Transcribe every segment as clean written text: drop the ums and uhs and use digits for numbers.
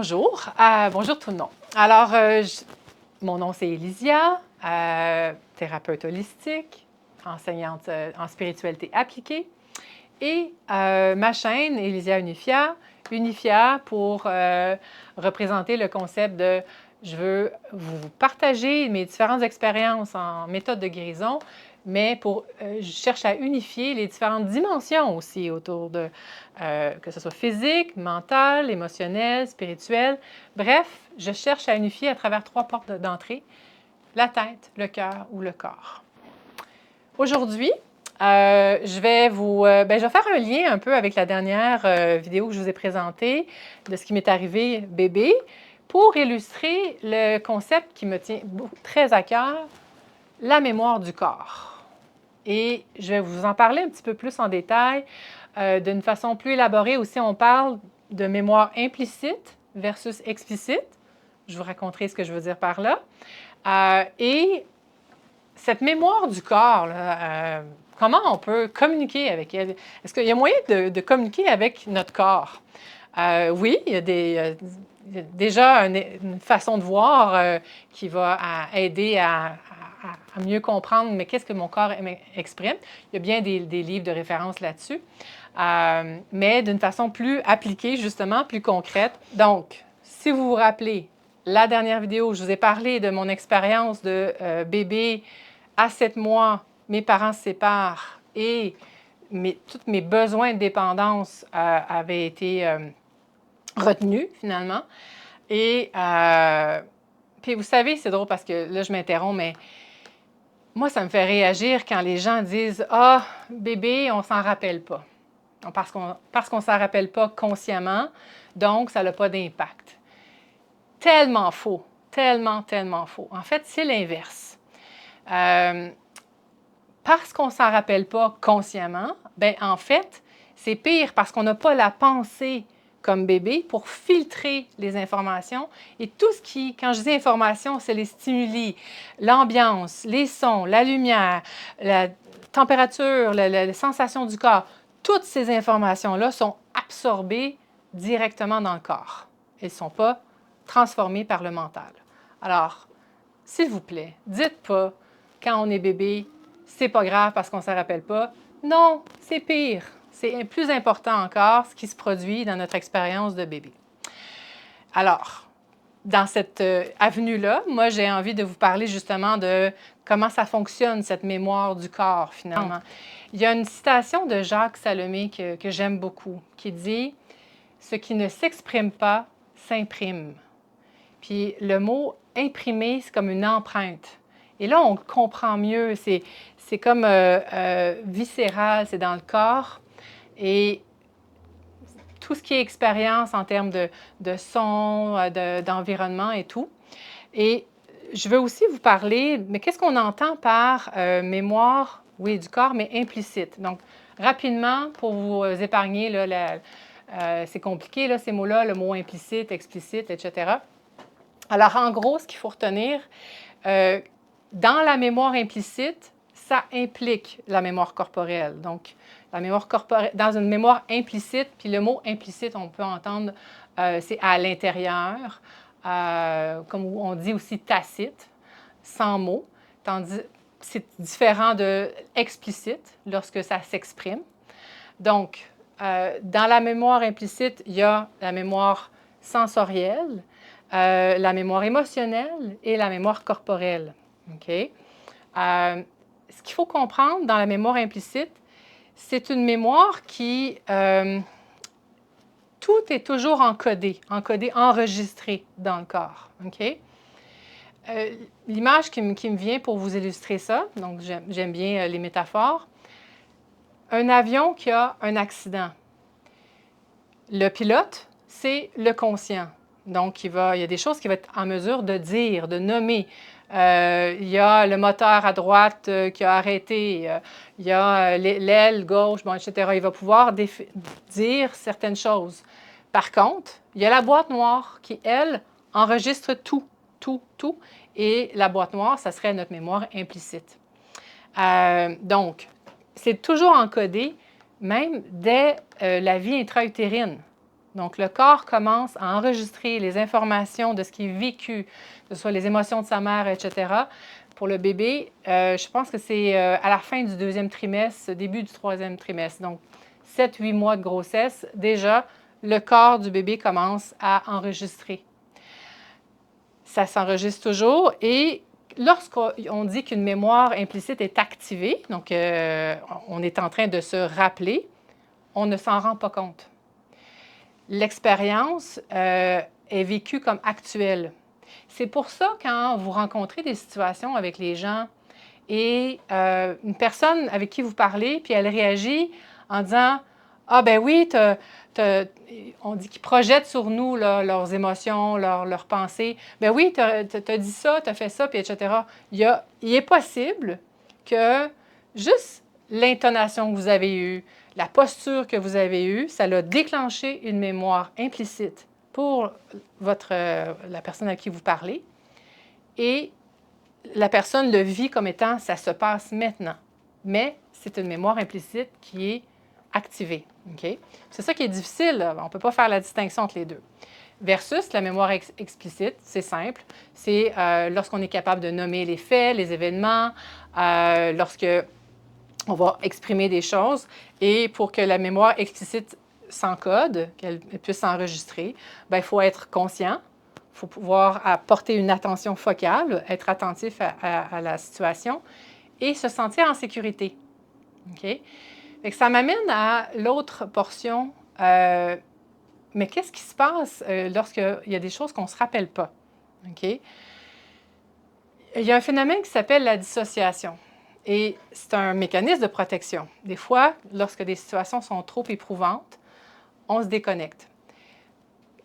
Bonjour, bonjour tout le monde. Alors, mon nom c'est Élysia, thérapeute holistique, enseignante en spiritualité appliquée et ma chaîne Élysia Unifia, Unifia pour représenter le concept de je veux vous partager mes différentes expériences en méthode de guérison, mais je cherche à unifier les différentes dimensions aussi autour de, que ce soit physique, mental, émotionnel, spirituel. Bref, je cherche à unifier à travers 3 portes d'entrée, la tête, le cœur ou le corps. Aujourd'hui, je vais faire un lien un peu avec la dernière vidéo que je vous ai présentée de ce qui m'est arrivé bébé pour illustrer le concept qui me tient très à cœur, la mémoire du corps. Et je vais vous en parler un petit peu plus en détail, d'une façon plus élaborée aussi. On parle de mémoire implicite versus explicite. Je vous raconterai ce que je veux dire par là. Et cette mémoire du corps, là, comment on peut communiquer avec elle? Est-ce qu'il y a moyen de communiquer avec notre corps? Oui, il y a déjà une façon de voir qui va aider à mieux comprendre, mais qu'est-ce que mon corps exprime? Il y a bien des livres de référence là-dessus, mais d'une façon plus appliquée, justement, plus concrète. Donc, si vous vous rappelez, la dernière vidéo, je vous ai parlé de mon expérience de bébé à 7 mois, mes parents se séparent et tous mes besoins de dépendance avaient été retenus finalement. Et puis vous savez, c'est drôle parce que là, je m'interromps, mais moi, ça me fait réagir quand les gens disent « Ah, bébé, on s'en rappelle pas. » Parce qu'on ne s'en rappelle pas consciemment, donc ça n'a pas d'impact. Tellement faux, tellement, tellement faux. En fait, c'est l'inverse. Parce qu'on ne s'en rappelle pas consciemment, bien, en fait, c'est pire parce qu'on n'a pas la pensée comme bébé pour filtrer les informations. Et tout ce qui, quand je dis information, c'est les stimuli, l'ambiance, les sons, la lumière, la température, la sensation du corps. Toutes ces informations-là sont absorbées directement dans le corps. Elles ne sont pas transformées par le mental. Alors, s'il vous plaît, dites pas, quand on est bébé, c'est pas grave parce qu'on ne s'en rappelle pas. Non, c'est pire. C'est plus important encore ce qui se produit dans notre expérience de bébé. Alors, dans cette avenue-là, moi, j'ai envie de vous parler justement de comment ça fonctionne, cette mémoire du corps, finalement. Il y a une citation de Jacques Salomé que j'aime beaucoup, qui dit « Ce qui ne s'exprime pas s'imprime ». Puis le mot « imprimer », c'est comme une empreinte. Et là, on comprend mieux. C'est comme viscéral, c'est dans le corps. Et tout ce qui est expérience en termes de son, d'environnement et tout. Et je veux aussi vous parler, mais qu'est-ce qu'on entend par mémoire, oui, du corps, mais implicite. Donc, rapidement, pour vous épargner, c'est compliqué, là, ces mots-là, le mot implicite, explicite, etc. Alors, en gros, ce qu'il faut retenir, dans la mémoire implicite, ça implique la mémoire corporelle. Donc, la mémoire corporelle, dans une mémoire implicite, puis le mot implicite, on peut entendre, c'est à l'intérieur, comme on dit aussi tacite, sans mots, tandis c'est différent de explicite lorsque ça s'exprime. Donc, dans la mémoire implicite, il y a la mémoire sensorielle, la mémoire émotionnelle et la mémoire corporelle. OK? Ce qu'il faut comprendre dans la mémoire implicite, c'est une mémoire qui... tout est toujours encodé, enregistré dans le corps. OK? L'image qui me vient pour vous illustrer ça, donc j'aime bien les métaphores, un avion qui a un accident. Le pilote, c'est le conscient. Donc, il y a des choses qu'il va être en mesure de dire, de nommer. Il y a le moteur à droite qui a arrêté. Il y a l'aile gauche, bon, etc. Il va pouvoir dire certaines choses. Par contre, il y a la boîte noire qui, elle, enregistre tout, tout, tout. Et la boîte noire, ça serait notre mémoire implicite. Donc, c'est toujours encodé, même dès la vie intra-utérine. Donc, le corps commence à enregistrer les informations de ce qui est vécu, que ce soit les émotions de sa mère, etc. Pour le bébé, je pense que c'est à la fin du 2e trimestre, début du 3e trimestre. Donc, 7-8 mois de grossesse, déjà, le corps du bébé commence à enregistrer. Ça s'enregistre toujours et lorsqu'on dit qu'une mémoire implicite est activée, donc on est en train de se rappeler, on ne s'en rend pas compte. L'expérience est vécue comme actuelle. C'est pour ça, quand vous rencontrez des situations avec les gens et une personne avec qui vous parlez, puis elle réagit en disant « Ah ben oui, on dit qu'ils projettent sur nous là, leurs émotions, leurs pensées. Ben oui, tu as dit ça, tu as fait ça, puis etc. » Il est possible que juste l'intonation que vous avez eue, la posture que vous avez eue, ça l'a déclenché une mémoire implicite pour la personne à qui vous parlez. Et la personne le vit comme étant « ça se passe maintenant ». Mais c'est une mémoire implicite qui est activée. Okay? C'est ça qui est difficile, là. On ne peut pas faire la distinction entre les deux. Versus la mémoire explicite, c'est simple. C'est lorsqu'on est capable de nommer les faits, les événements, lorsque on va exprimer des choses. Et pour que la mémoire explicite s'encode, qu'elle puisse s'enregistrer, il faut être conscient. Il faut pouvoir apporter une attention focale, être attentif à la situation et se sentir en sécurité. Okay? Fait que ça m'amène à l'autre portion. Mais qu'est-ce qui se passe lorsqu'il y a des choses qu'on ne se rappelle pas? Okay? Il y a un phénomène qui s'appelle la dissociation. Et c'est un mécanisme de protection. Des fois, lorsque des situations sont trop éprouvantes, on se déconnecte.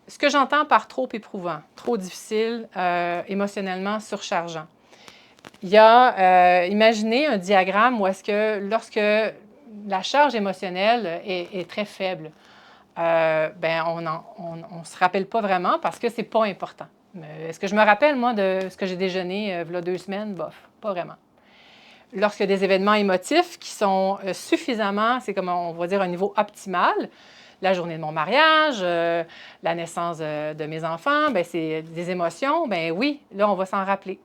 Ce que j'entends par trop éprouvant, trop difficile, émotionnellement surchargeant. Il y a, imaginez un diagramme où est-ce que lorsque la charge émotionnelle est très faible, on ne se rappelle pas vraiment parce que ce n'est pas important. Est-ce que je me rappelle, moi, de ce que j'ai déjeuné il y a 2 semaines? Bof, pas vraiment. Lorsqu'il y a des événements émotifs qui sont suffisamment, c'est comme on va dire un niveau optimal, la journée de mon mariage, la naissance de mes enfants, c'est des émotions, oui, là, on va s'en rappeler.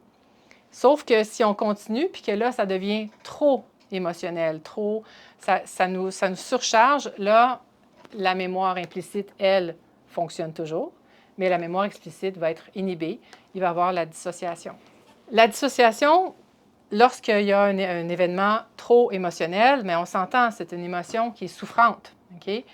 Sauf que si on continue, puis que là, ça devient trop émotionnel, trop, ça nous surcharge, là, la mémoire implicite, elle, fonctionne toujours, mais la mémoire explicite va être inhibée. Il va y avoir la dissociation. La dissociation, lorsqu'il y a un événement trop émotionnel, mais on s'entend, c'est une émotion qui est souffrante. Okay?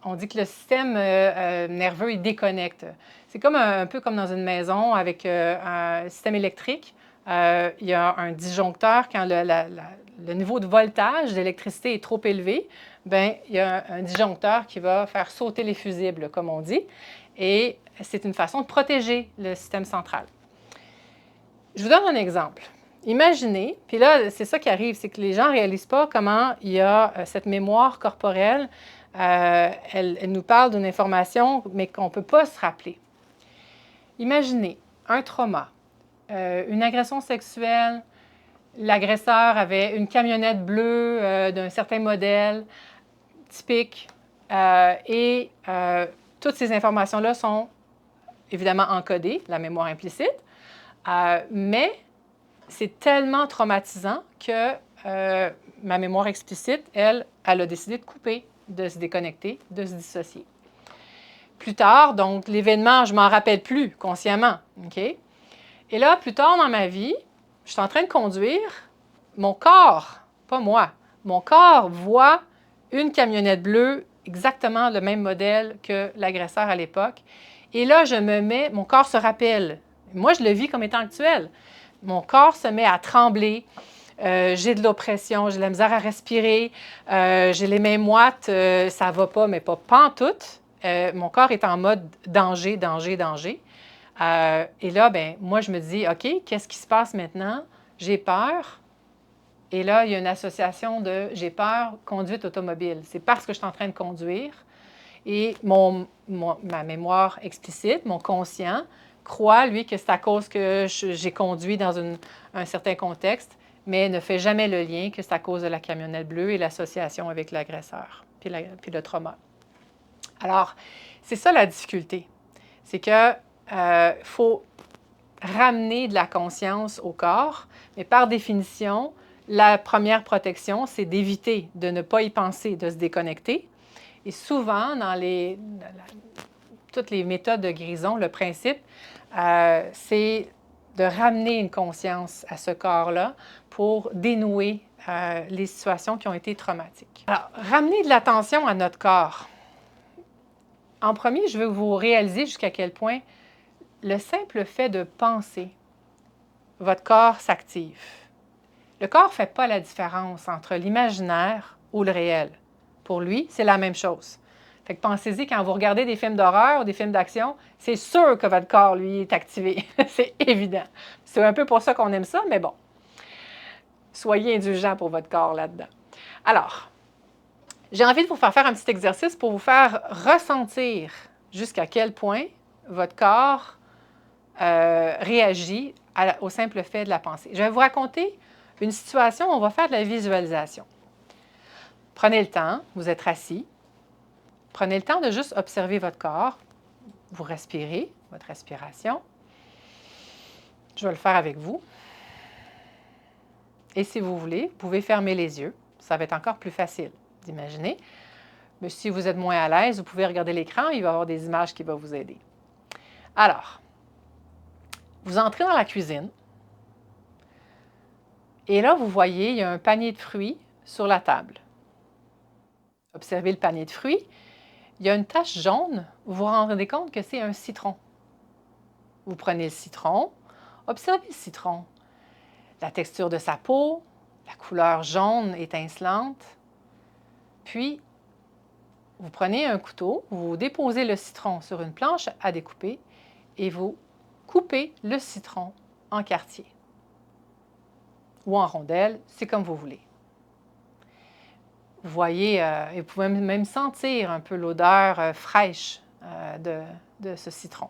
On dit que le système nerveux, il déconnecte. C'est comme un peu comme dans une maison avec un système électrique. Il y a un disjoncteur quand le niveau de voltage d'électricité est trop élevé. Il y a un disjoncteur qui va faire sauter les fusibles, comme on dit. Et c'est une façon de protéger le système central. Je vous donne un exemple. Imaginez, puis là, c'est ça qui arrive, c'est que les gens ne réalisent pas comment il y a cette mémoire corporelle. Elle nous parle d'une information, mais qu'on ne peut pas se rappeler. Imaginez un trauma, une agression sexuelle, l'agresseur avait une camionnette bleue d'un certain modèle, typique, et toutes ces informations-là sont évidemment encodées, la mémoire implicite, mais c'est tellement traumatisant que ma mémoire explicite, elle a décidé de couper, de se déconnecter, de se dissocier. Plus tard, donc, l'événement, je ne m'en rappelle plus consciemment. Okay? Et là, plus tard dans ma vie, je suis en train de conduire, mon corps, pas moi, mon corps voit une camionnette bleue, exactement le même modèle que l'agresseur à l'époque. Et là, mon corps se rappelle. Moi, je le vis comme étant actuel. Mon corps se met à trembler. J'ai de l'oppression, j'ai de la misère à respirer, j'ai les mains moites, ça ne va pas, mais pas pantoute. Mon corps est en mode danger, danger, danger. Et là, moi, je me dis, OK, qu'est-ce qui se passe maintenant? J'ai peur. Et là, il y a une association de j'ai peur, conduite automobile. C'est parce que je suis en train de conduire. Et ma mémoire explicite, mon conscient, croit, lui, que c'est à cause que j'ai conduit dans un certain contexte, mais ne fait jamais le lien que c'est à cause de la camionnette bleue et l'association avec l'agresseur, puis le trauma. Alors, C'est ça la difficulté. C'est que faut ramener de la conscience au corps, mais par définition, la première protection, c'est d'éviter de ne pas y penser, de se déconnecter. Et souvent, dans toutes les méthodes de guérison, le principe, c'est de ramener une conscience à ce corps-là pour dénouer les situations qui ont été traumatiques. Alors, ramener de l'attention à notre corps. En premier, je veux que vous réalisez jusqu'à quel point le simple fait de penser, votre corps s'active. Le corps ne fait pas la différence entre l'imaginaire ou le réel. Pour lui, c'est la même chose. Fait que pensez-y, quand vous regardez des films d'horreur ou des films d'action, c'est sûr que votre corps, lui, est activé. C'est évident. C'est un peu pour ça qu'on aime ça, mais bon. Soyez indulgents pour votre corps là-dedans. Alors, j'ai envie de vous faire un petit exercice pour vous faire ressentir jusqu'à quel point votre corps réagit au simple fait de la pensée. Je vais vous raconter une situation où on va faire de la visualisation. Prenez le temps, vous êtes assis. Prenez le temps de juste observer votre corps. Vous respirez, votre respiration. Je vais le faire avec vous. Et si vous voulez, vous pouvez fermer les yeux. Ça va être encore plus facile d'imaginer. Mais si vous êtes moins à l'aise, vous pouvez regarder l'écran. Il va y avoir des images qui vont vous aider. Alors, vous entrez dans la cuisine. Et là, vous voyez, il y a un panier de fruits sur la table. Observez le panier de fruits. Il y a une tache jaune. Vous vous rendez compte que c'est un citron. Vous prenez le citron. Observez le citron. La texture de sa peau, la couleur jaune étincelante. Puis, vous prenez un couteau, vous déposez le citron sur une planche à découper et vous coupez le citron en quartiers ou en rondelles, c'est comme vous voulez. Vous voyez, et vous pouvez même sentir un peu l'odeur fraîche de ce citron.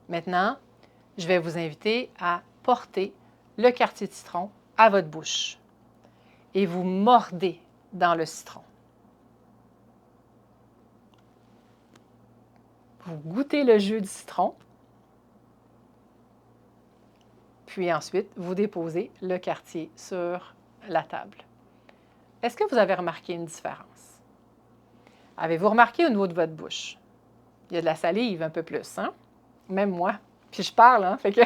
Maintenant, je vais vous inviter à porter le quartier de citron à votre bouche et vous mordez dans le citron. Vous goûtez le jus du citron, puis ensuite, vous déposez le quartier sur la table. Est-ce que vous avez remarqué une différence? Avez-vous remarqué au niveau de votre bouche? Il y a de la salive un peu plus, hein? Même moi. Puis je parle, hein? Fait que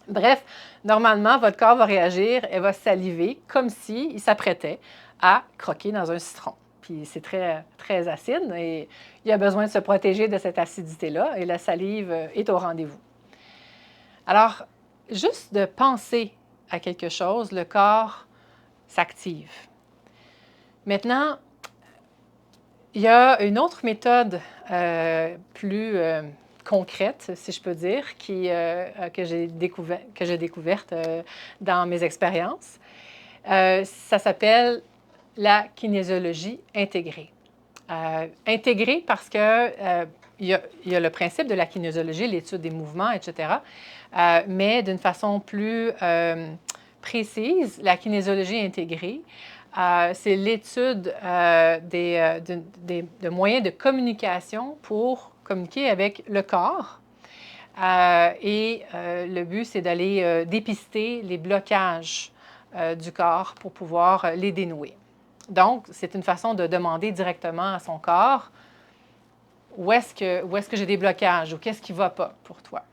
bref, normalement, votre corps va réagir et va saliver comme s'il s'apprêtait à croquer dans un citron. Puis c'est très, très acide et il a besoin de se protéger de cette acidité-là et la salive est au rendez-vous. Alors, juste de penser à quelque chose, le corps s'active. Maintenant, il y a une autre méthode plus concrète, si je peux dire, que j'ai découverte dans mes expériences. Ça s'appelle la kinésiologie intégrée. Intégrée parce que il y a le principe de la kinésiologie, l'étude des mouvements, etc., mais d'une façon plus précise, la kinésiologie intégrée, c'est l'étude de moyens de communication pour communiquer avec le corps. Le but, c'est d'aller dépister les blocages du corps pour pouvoir les dénouer. Donc, c'est une façon de demander directement à son corps où est-ce que j'ai des blocages ou qu'est-ce qui ne va pas pour toi.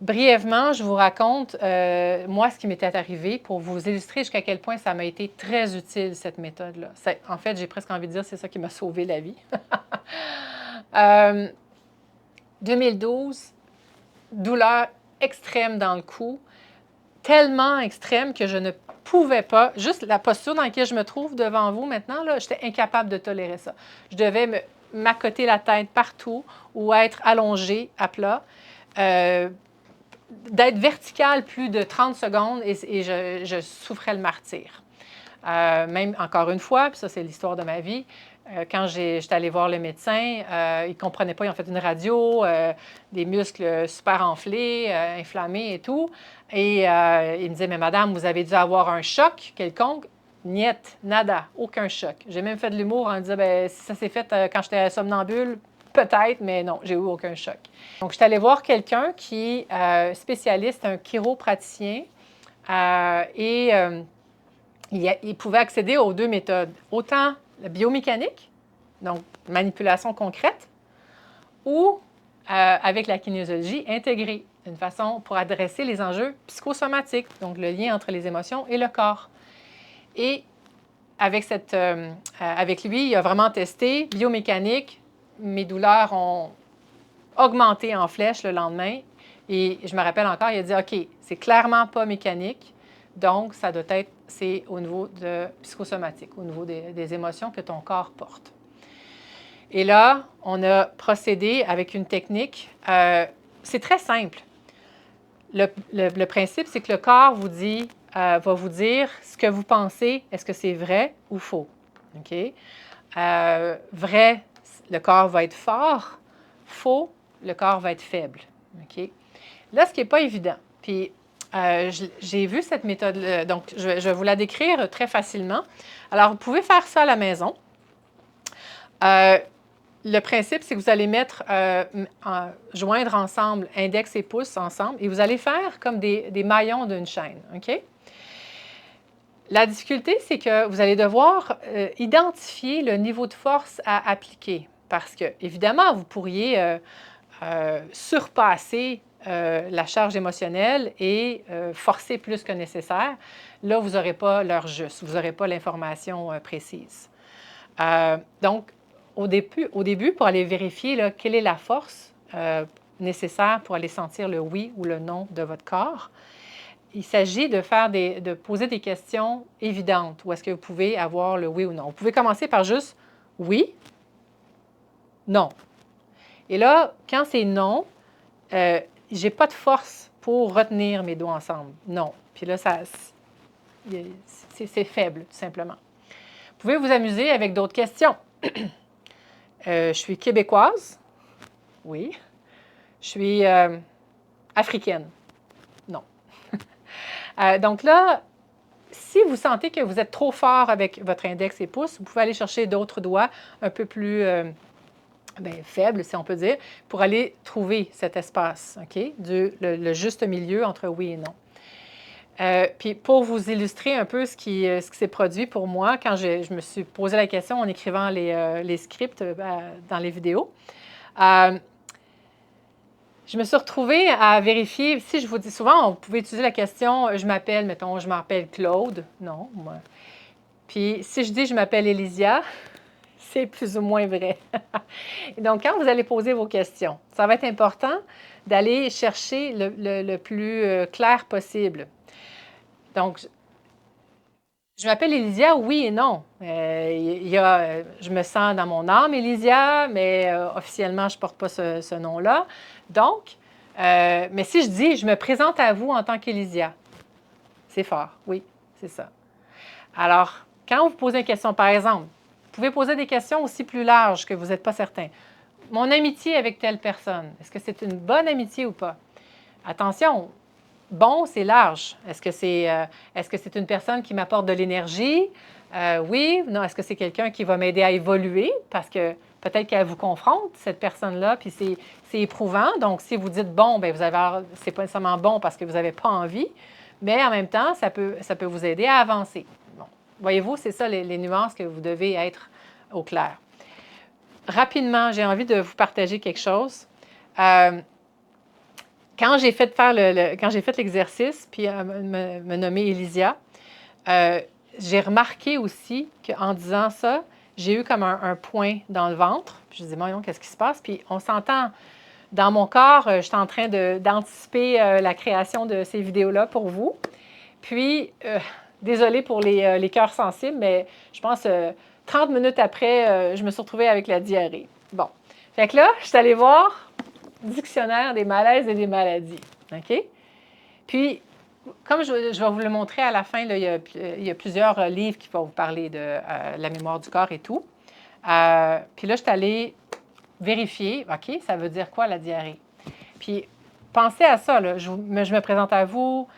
Brièvement, je vous raconte, moi, ce qui m'était arrivé pour vous illustrer jusqu'à quel point ça m'a été très utile, cette méthode-là. En fait, j'ai presque envie de dire c'est ça qui m'a sauvé la vie. 2012, douleur extrême dans le cou, tellement extrême que je ne pouvais pas, juste la posture dans laquelle je me trouve devant vous maintenant, là, j'étais incapable de tolérer ça. Je devais m'accoter la tête partout ou être allongée à plat. D'être verticale plus de 30 secondes et je souffrais le martyre. Même encore une fois, puis ça c'est l'histoire de ma vie, quand j'étais allée voir le médecin, il ne comprenait pas, ils ont fait une radio, des muscles super enflés, inflammés et tout. Et il me disait, mais madame, vous avez dû avoir un choc quelconque. niet, nada, aucun choc. J'ai même fait de l'humour en disant, ben, si ça s'est fait quand j'étais somnambule, peut-être, mais non, j'ai eu aucun choc. Donc, je suis allée voir quelqu'un qui est spécialiste, un chiropraticien, et il pouvait accéder aux deux méthodes, autant la biomécanique, donc manipulation concrète, ou avec la kinésiologie intégrée, une façon pour adresser les enjeux psychosomatiques, donc le lien entre les émotions et le corps. Et avec lui, il a vraiment testé biomécanique. Mes douleurs ont augmenté en flèche le lendemain. Et je me rappelle encore, il a dit, OK, c'est clairement pas mécanique, donc ça doit être, c'est au niveau de psychosomatique, au niveau des émotions que ton corps porte. Et là, on a procédé avec une technique. C'est très simple. Le principe, c'est que le corps vous dit, va vous dire ce que vous pensez, est-ce que c'est vrai ou faux. OK? Vrai, le corps va être fort. Faux, le corps va être faible. OK? Là, ce qui n'est pas évident, puis j'ai vu cette méthode, donc je vais vous la décrire très facilement. Alors, vous pouvez faire ça à la maison. Le principe, c'est que vous allez joindre ensemble index et pouce ensemble et vous allez faire comme des maillons d'une chaîne. OK? La difficulté, c'est que vous allez devoir identifier le niveau de force à appliquer parce que, évidemment, vous pourriez surpasser la charge émotionnelle et forcer plus que nécessaire. Là, vous n'aurez pas l'heure juste, vous n'aurez pas l'information précise. Donc, au début, pour aller vérifier là, quelle est la force nécessaire pour aller sentir le oui ou le non de votre corps, il s'agit de poser des questions évidentes où est-ce que vous pouvez avoir le oui ou non. Vous pouvez commencer par juste oui, non. Et là, quand c'est non, je n'ai pas de force pour retenir mes doigts ensemble. Non. Puis là, c'est faible, tout simplement. Vous pouvez vous amuser avec d'autres questions. Je suis québécoise. Oui. Je suis africaine. Non. Donc là, si vous sentez que vous êtes trop fort avec votre index et pouce, vous pouvez aller chercher d'autres doigts un peu plus faibles, si on peut dire, pour aller trouver cet espace, OK? Le juste milieu entre oui et non. Puis pour vous illustrer un peu ce qui s'est produit pour moi, quand je me suis posé la question en écrivant les scripts dans les vidéos, je me suis retrouvée à vérifier, si je vous dis souvent, vous pouvez utiliser la question « je m'appelle », mettons, « je m'appelle Claude », non, moi. Puis si je dis « je m'appelle Élysia », c'est plus ou moins vrai. Donc, quand vous allez poser vos questions, ça va être important d'aller chercher le plus clair possible. Donc, je m'appelle Élysia, oui et non. Je me sens dans mon âme Élysia, mais officiellement, je ne porte pas ce nom-là. Donc, mais si je dis, je me présente à vous en tant qu'Élysia, c'est fort, oui, c'est ça. Alors, quand vous posez une question, par exemple, vous pouvez poser des questions aussi plus larges que vous n'êtes pas certain. Mon amitié avec telle personne, est-ce que c'est une bonne amitié ou pas? Attention, bon, c'est large. Est-ce que c'est une personne qui m'apporte de l'énergie? Oui, non. Est-ce que c'est quelqu'un qui va m'aider à évoluer? Parce que peut-être qu'elle vous confronte, cette personne-là, puis c'est éprouvant. Donc, si vous dites bon, bien, c'est pas nécessairement bon parce que vous n'avez pas envie, mais en même temps, ça peut vous aider à avancer. Bon. Voyez-vous, c'est ça les nuances que vous devez être au clair. Rapidement, j'ai envie de vous partager quelque chose. Quand j'ai fait l'exercice, puis me nommer Élysia, j'ai remarqué aussi qu'en disant ça, j'ai eu comme un point dans le ventre. Puis je me dis, voyons, qu'est-ce qui se passe? Puis on s'entend, dans mon corps, je suis en train d'anticiper la création de ces vidéos-là pour vous. Puis, désolée pour les cœurs sensibles, mais je pense 30 minutes après, je me suis retrouvée avec la diarrhée. Bon. Fait que là, je suis allée voir Dictionnaire des malaises et des maladies. OK? Puis, comme je vais vous le montrer à la fin, là, il y a plusieurs livres qui vont vous parler de la mémoire du corps et tout. Puis là, je suis allée vérifier, OK, ça veut dire quoi la diarrhée? Puis, pensez à ça, là, je me présente à vous,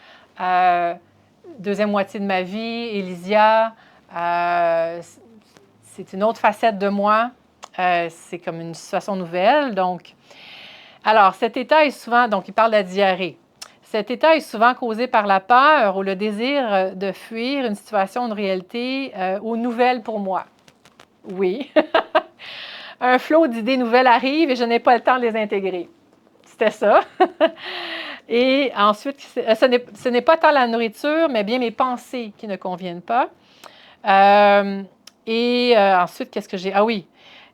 deuxième moitié de ma vie, Élysia, C'est une autre facette de moi. C'est comme une situation nouvelle. Donc, alors, cet état est souvent, donc il parle de la diarrhée. Cet état est souvent causé par la peur ou le désir de fuir une situation, une réalité ou nouvelle pour moi. Oui. Un flot d'idées nouvelles arrive et je n'ai pas le temps de les intégrer. C'était ça. Et ensuite, ce n'est pas tant la nourriture, mais bien mes pensées qui ne conviennent pas. Ensuite, qu'est-ce que j'ai? Ah oui,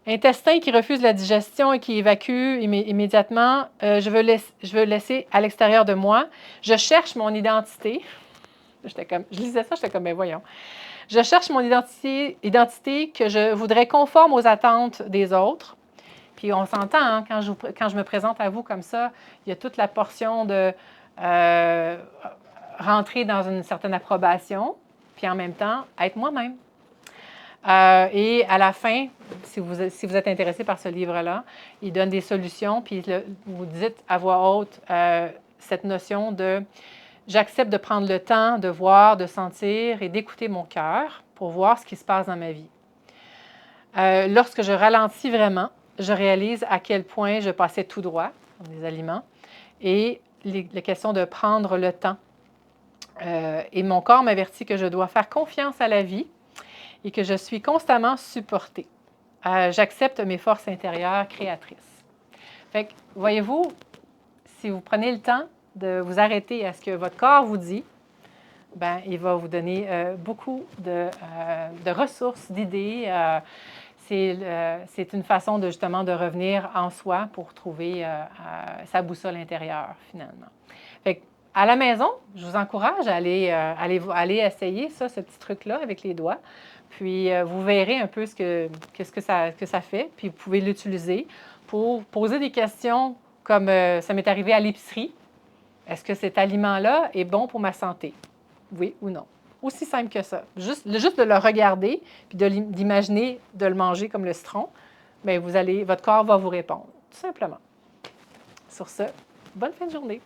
intestin qui refuse la digestion et qui évacue immédiatement. Je veux laisser à l'extérieur de moi. Je cherche mon identité. Je lisais ça, j'étais comme, mais voyons. Je cherche mon identité que je voudrais conforme aux attentes des autres. Puis on s'entend, hein, quand je me présente à vous comme ça, il y a toute la portion de rentrer dans une certaine approbation, puis en même temps, être moi-même. Et à la fin, si vous êtes intéressé par ce livre-là, il donne des solutions, puis vous dites à voix haute cette notion de j'accepte de prendre le temps de voir, de sentir et d'écouter mon cœur pour voir ce qui se passe dans ma vie. Lorsque je ralentis vraiment, je réalise à quel point je passais tout droit, comme des aliments, et la question de prendre le temps. Et mon corps m'avertit que je dois faire confiance à la vie et que je suis constamment supportée. J'accepte mes forces intérieures créatrices. Fait que, voyez-vous, si vous prenez le temps de vous arrêter à ce que votre corps vous dit, ben, il va vous donner beaucoup de ressources, d'idées. C'est une façon de justement de revenir en soi pour trouver sa boussole intérieure, finalement. Fait que, à la maison, je vous encourage à aller essayer ça, ce petit truc-là avec les doigts. Puis, vous verrez un peu ce que ça fait. Puis, vous pouvez l'utiliser pour poser des questions comme ça m'est arrivé à l'épicerie. Est-ce que cet aliment-là est bon pour ma santé? Oui ou non? Aussi simple que ça. Juste de le regarder puis d'imaginer de le manger comme le citron, bien, votre corps va vous répondre, tout simplement. Sur ce, bonne fin de journée.